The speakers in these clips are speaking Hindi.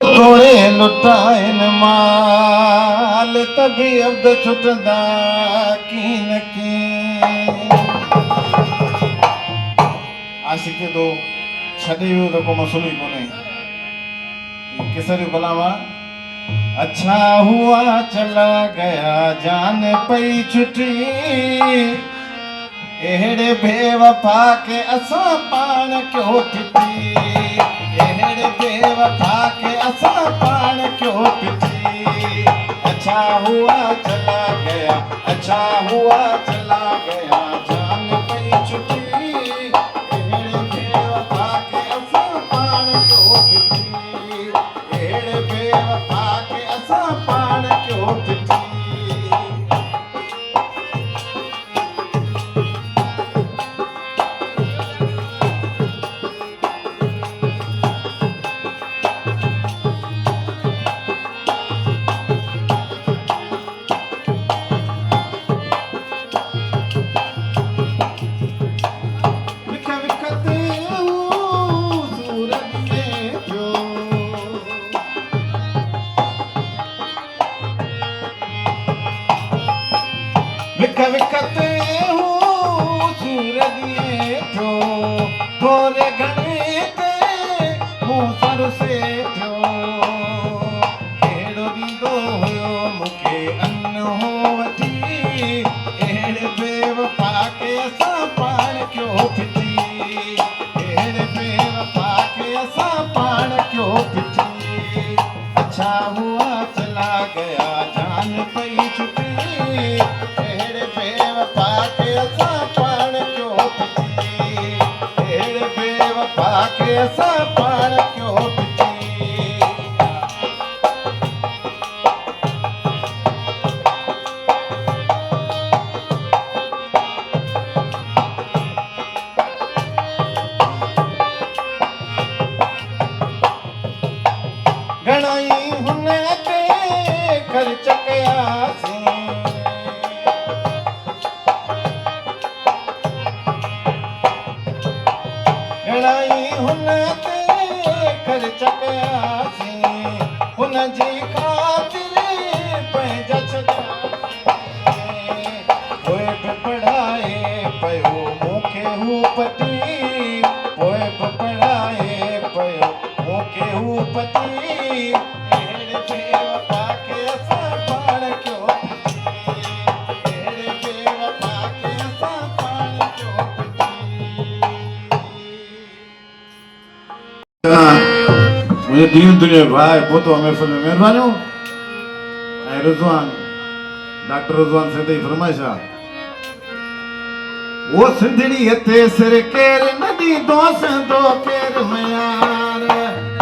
थोड़े लुटाइन माल तभी अब्द छुटदा कीन की आशिक तो छॾे वियो त को मसलो ही कोन्हे केसर भलावा अच्छा हुआ चला गया जान पई छुटी एड़े बेवफा के असा पान क्यों पिटी एड़े बेवफा के असा पान क्यों पिटी अच्छा हुआ चला गया अच्छा हुआ चला गया जान पई छुटी एड़े बेवफा के असा पान क्यों पिटी एड़े बेवफा के असा पान क्यों पिटी विकते हूँ सूरज थो थोरे घणे ते मूं सर से थियो कहिड़ो ॾींदो हुयो मूंखे अन्न हो वठी अहिड़े बेवफा के असां पाण कयो फिटी अहिड़े बेवफा के असां पाण कयो फिटी अच्छा हुआ चला गया जान पई छुटी ऐसा पान क्यों पिटी घणाई हुन ते ख़र्च कयासीं घणाई हुन ते ख़र्च कयासीं हुन जी ख़ातिर पंहिंजा छॾियासीं पोइ बि पढ़ाए पियो मूंखे हू पटी पोइ बि पढ़ाए पियो मूंखे हू पटी अहिड़े बेवफा खे असां पाण कयो पिटी अहिड़े बेवफा खे असां पाण कयो मुझे दीन दुनिया भाई पोतो महफिल में मेहरबानियों ऐं रिज़वान डॉक्टर रिज़वान सिंधी फरमाइश आहे वो सिंधड़ी ते सिर केर न ॾींदो संदो केर मयार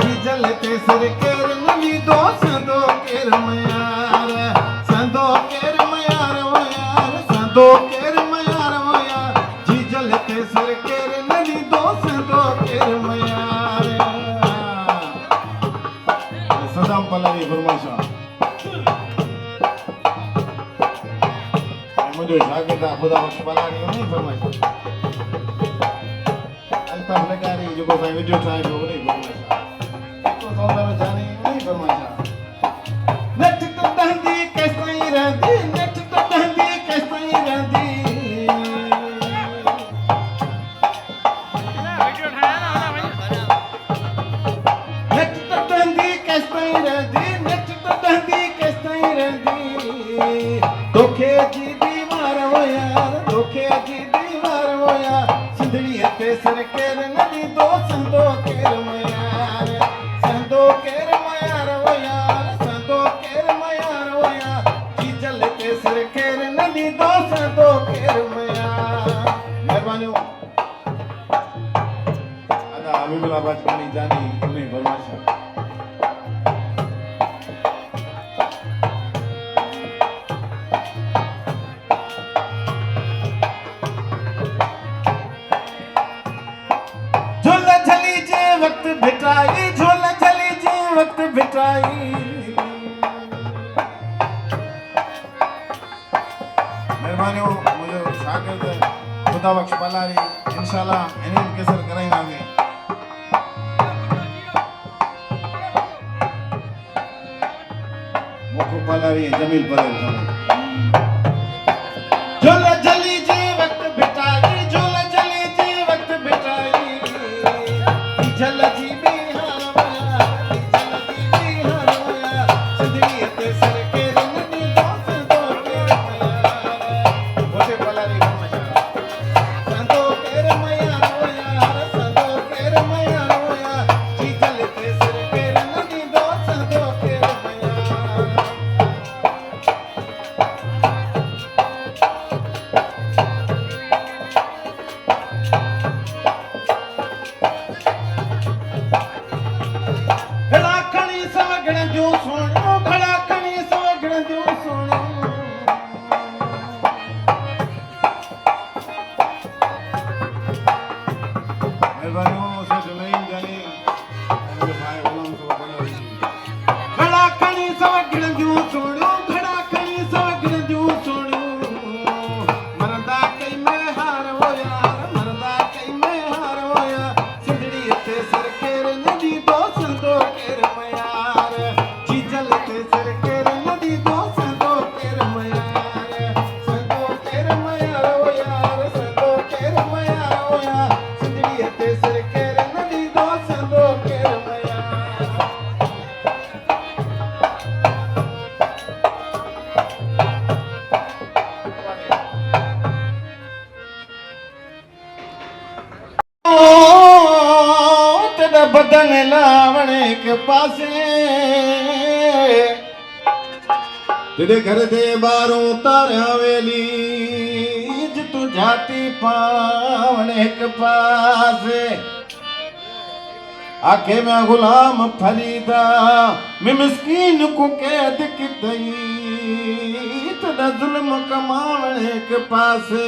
डीजल ते सिर केर न ॾींदो संदो केर मयार संदो केर मयार वो यार संदो केर मयार वो यार डीजल ते सिर केर न ॾींदो संदो केर मयार सदाम पलानी फरमाइश आहे मुझे शागिर्द खुदा बख्श पलानी नहीं फरमाइश अल्ताफ लगारी जो को वीडियो ठाहे हो नहीं फरमाइश तो सौदा में जाने नहीं फरमाइश नेट तो दहंदी कैसे रहंदी नेट तो दहंदी कैसे रहंदी वीडियो ठाया ना भाई नेट तो दहंदी कैसे रहंदी नेट तो दहंदी कैसे रहंदी तोखे जी दीवार वो यार तोखे जी दीवार वो यार सिंधड़ी ते सिर केर न ॾींदो संदो केर मयार संदो केर मयार वो यार संदो केर मयार वो यार डीजल ते सिर केर न ॾींदो संदो केर मयार मेहरबानियों अदा हबीबुल्लाह बचकानी जानी उन्हें फरमाइश भिटाई झोला झली जे वक्त भिटाई मेहरबानियों मुझे शागिर्द खुदा बख्श पलानी इंशाल्लाह इन्हें केसर कराईंदासीं मुखो पलारी जमील परेल झोला जली जे वक्त बिताई झोला जली जे वक्त बिताई झल जी बिहार वया झल जी बिहार वया सिंधड़ी ते सर के रंग दी दोस्त दो के मया मोटे पलारी मजा संदो के मया वया संदो के मया वया जी झल ते सर के रंग दी दोस्त दो के मया घड़ा खणी सवगण जो सोणो घड़ा खणी सवगण जो सोणो मेहरबानी से जमीन जानी मेरे भाई गुलाम को बोलो घड़ा खणी सवगण जो सोणो घड़ा खणी सवगण जो सोणो मरदा कई में हार हो यार मरदा कई में हार हो यार सिंधड़ी ते सर के नदी दोस्त दो केर मयार जीजल ते सर के नदी दोस्त दो केर मयार संदो केर मयार हो यार संदो केर मयार हो यार सिंधड़ी ते सर के नदी दोस्त दो केर मयार तेरा बदन लावणे के पासे तेरे घर दे बारों तारा वेली ज तू जाती पावणे के पासे आखे मैं गुलाम फरीदा मैं मिस्कीन को कैद कितई तेरा जुल्म कमावणे के पासे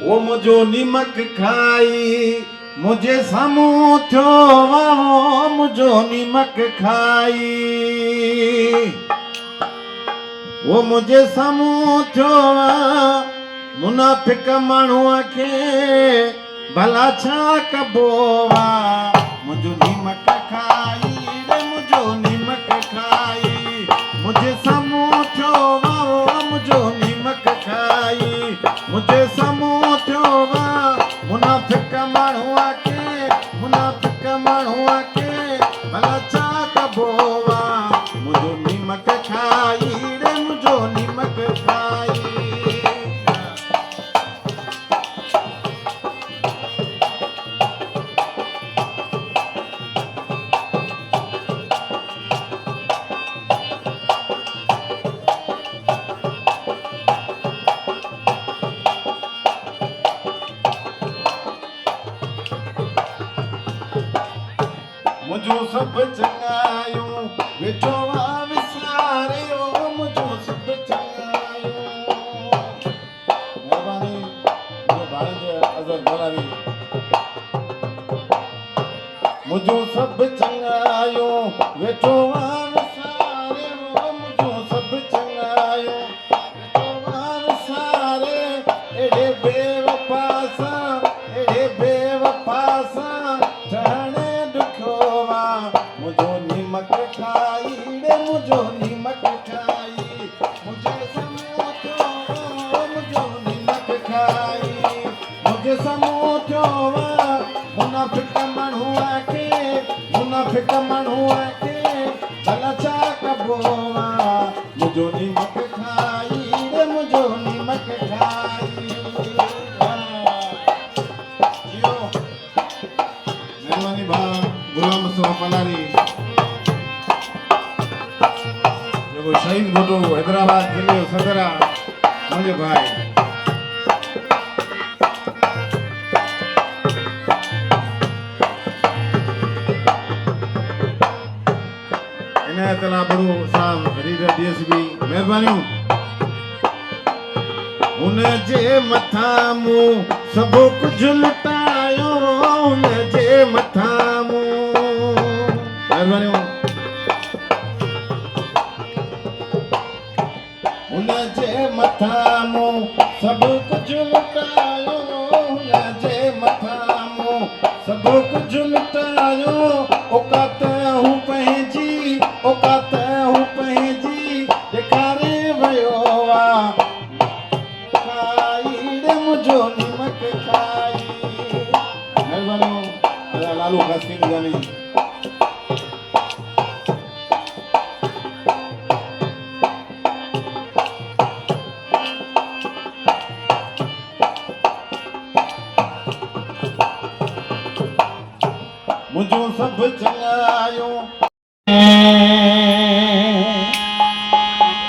वो मुझो निमक खाई मुझे सामूं थियो वो मुझो निमक खाई वो मुझे सामूं थियो मुनाफिक माण्हूअ खे भला छा कबो वा मुझो निमक खाई रे मुझो निमक खाई मुझे सामूं थियो वो मुझो निमक खाई मुझे सामूं थियो वा मुनाफिक माण्हूअ खे भला छा कबो वा मुझो निमक खाई रे मुझो निमक खाई मुझो सब चंगायो वेठो वा विसारियो मुझो सब चंगायो मेहरबानी जो भारत अजर बोलावी मुझो सब चंगायो वेठो वा विसारियो मुझो सब चंगायो वेठो वा विसारे एड़े बेवफासा ठहणे मुझो निमक खाई रे मुझो निमक खाई मुझे सामूं थियो मुझो निमक खाई मुझे सामूं थियो मुनाफिक माण्हूअ खे भला छा कबो वा मुझो निमक खाई रे मुझो निमक खाई जियो मेहरबानी भा गुलाम मुस्तफा पलारी जो शहीद घोटो हैदराबाद जिले सदरा मुझे भाई इनायतला बड़ो साहब रीडर डीएसपी मेहरबानी उन जे मथा मूं सब कुछ लुटायो उन जे मथा मूं मेहरबानी उन जे मथा मूं सब कुछ लुटायो उन जे मथा मूं सब कुछ लुटायो औकात हूं आलू घास के जानी मुझो सब चंगायो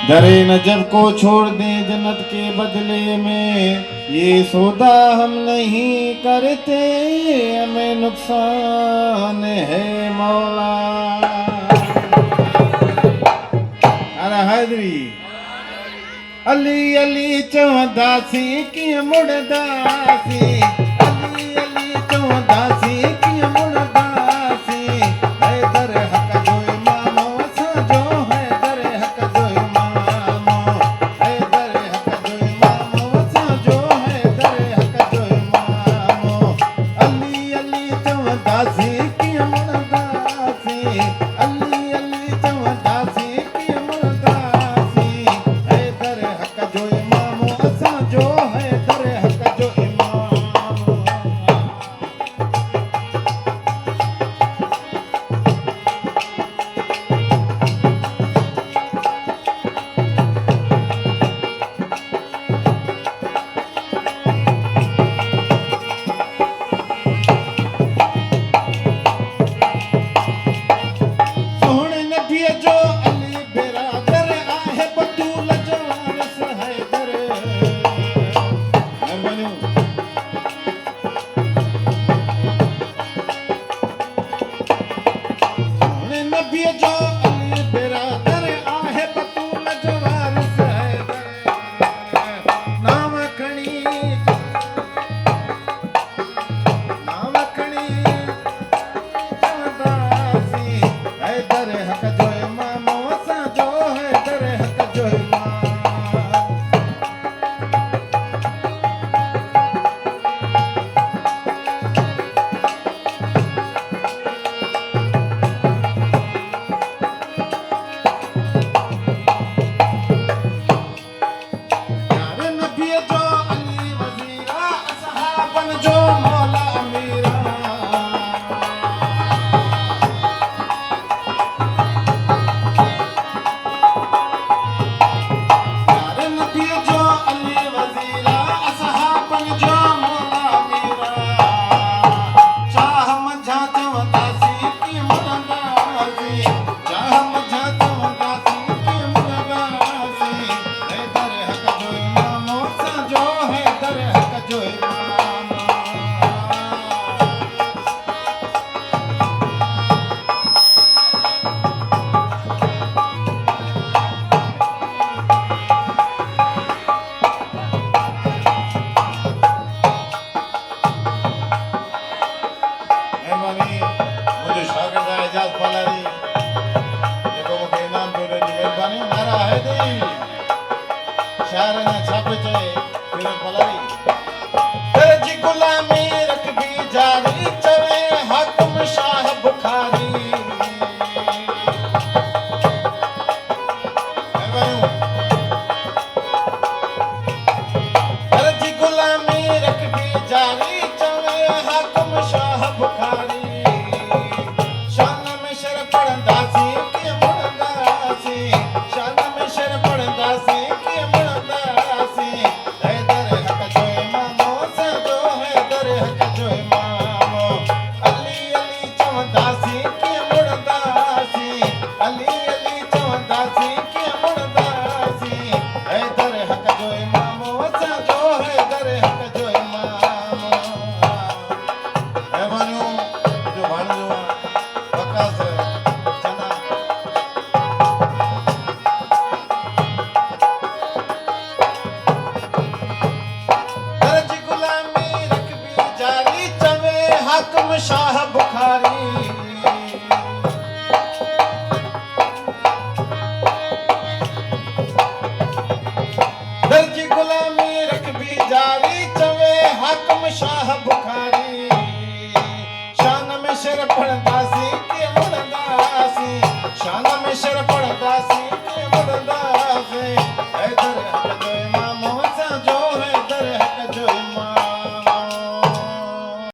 दरे नजब को छोड़ दे जन्नत के बदले में, ये सौदा हम नहीं करते, हमें नुकसान है मौला। अरे हैदरी अली अली चौदासी की मुड़दासी, अली अली चौदासी की मुड़दासी, हैदर हक जो इमामो सजो, हैदर हक जो इमामो, हैदर हक जो इमामो सजो, हैदर हक जो इमामो। अली अली चौदासी की मुड़दासी, अली अली चौदासी की मुड़दासी, हैदर हक जो इमामो सजो, हैदर हक जो इमामो। सोहणे नबीअ जो अली बिरादर आहे, बतूल जो वारिस हैदर। महिरबानी। सोहणे नबीअ जो अली बिरादर आहे, बतूल जो वारिस हैदर। नाम खणी चौदासी, हैदर हक जो इमामो सजो, हैदर हक जो इमाम। यार नबीअ जो अली वज़ीरा, असहाबन जो मौला अमीरा। यार नबीअ जो अली वज़ीरा, असहाबन जो मौला अमीरा। चाह मझा चवंदासी की मुड़दासी, चाह मझा चवंदासी की मुड़दासी, हैदर हक जो इमामो सजो, हैदर हक जो इमामो। महिरबानी मुझे शागिर्द एजाज पलारी जेको मूंखे इनाम पियो ॾिए, महिरबानी। नारा हैदरी शाइर ने छापे चए फिरोज पलारी, दर्जी गुलामी रखबी जारी, चवे हाकिम शाह बुखारी। महिरबानी। दर्जी गुलामी रखबी जारी, चवे हाकिम शाह बुखारी। शान में शर पढ़ंदासी की मुड़दासी, शान में शर पढ़ंदासी की मुड़दासी, हैदर हक जो इमामो सजो, हैदर हक जो इमामो। अली अली चौदासी की मुड़दासी, अली अली चौदासी की मुड़दासी, हैदर हक जो इमामो सजो, हैदर हक जो इमामो। महिरबानियूं जो भाणियो वकास चना। दर्जी गुलामी रखबी जारी, चवे हाकिम शाह बुखारी। दर्जी गुलामी रखबी जारी, चवे हाकिम शाह बुखारी। शान में शर पढ़ंदासी की मुड़दासी, शान में शर पढ़ंदासी की मुड़दासी,